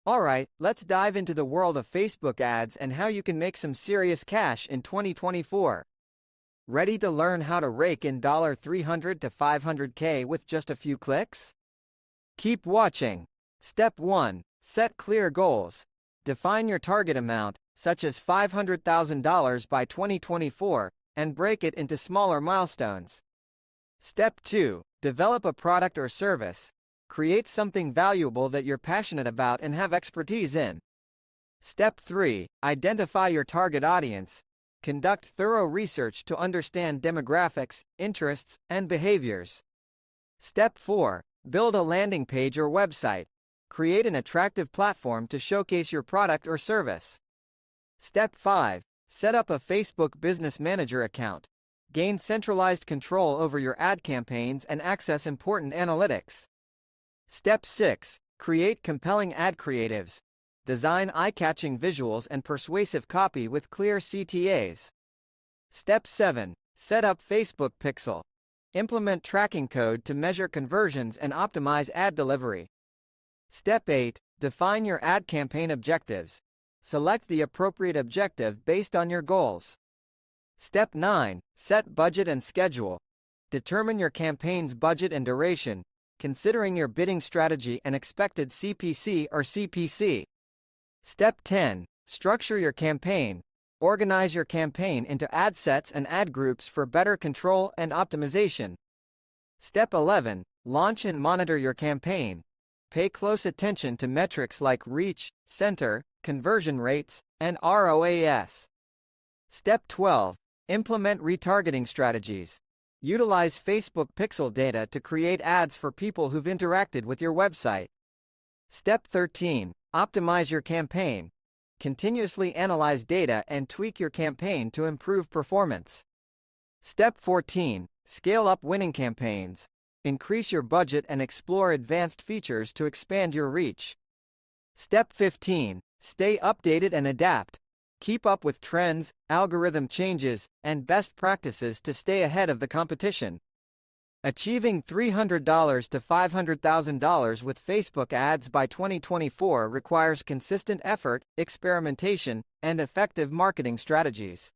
Alright, let's dive into the world of Facebook ads and how you can make some serious cash in 2024. Ready to learn how to rake in $300 to $500K with just a few clicks? Keep watching. Step 1. Set clear goals. Define your target amount, such as $500,000 by 2024, and break it into smaller milestones. Step 2. Develop a product or service. Create something valuable that you're passionate about and have expertise in. Step 3. Identify your target audience. Conduct thorough research to understand demographics, interests, and behaviors. Step 4. Build a landing page or website. Create an attractive platform to showcase your product or service. Step 5. Set up a Facebook Business Manager account. Gain centralized control over your ad campaigns and access important analytics. Step 6. Create compelling ad creatives. Design eye-catching visuals and persuasive copy with clear CTAs. Step 7. Set up Facebook Pixel. Implement tracking code to measure conversions and optimize ad delivery. Step 8. Define your ad campaign objectives. Select the appropriate objective based on your goals. Step 9. Set budget and schedule. Determine your campaign's budget and duration, considering your bidding strategy and expected CPC or CPC. Step 10. Structure your campaign. Organize your campaign into ad sets and ad groups for better control and optimization. Step 11. Launch and monitor your campaign. Pay close attention to metrics like reach, center, conversion rates, and ROAS. Step 12. Implement retargeting strategies. Utilize Facebook Pixel data to create ads for people who've interacted with your website. Step 13. Optimize your campaign. Continuously analyze data and tweak your campaign to improve performance. Step 14. Scale up winning campaigns. Increase your budget and explore advanced features to expand your reach. Step 15. Stay updated and adapt. Keep up with trends, algorithm changes, and best practices to stay ahead of the competition. Achieving $300 to $500,000 with Facebook ads by 2024 requires consistent effort, experimentation, and effective marketing strategies.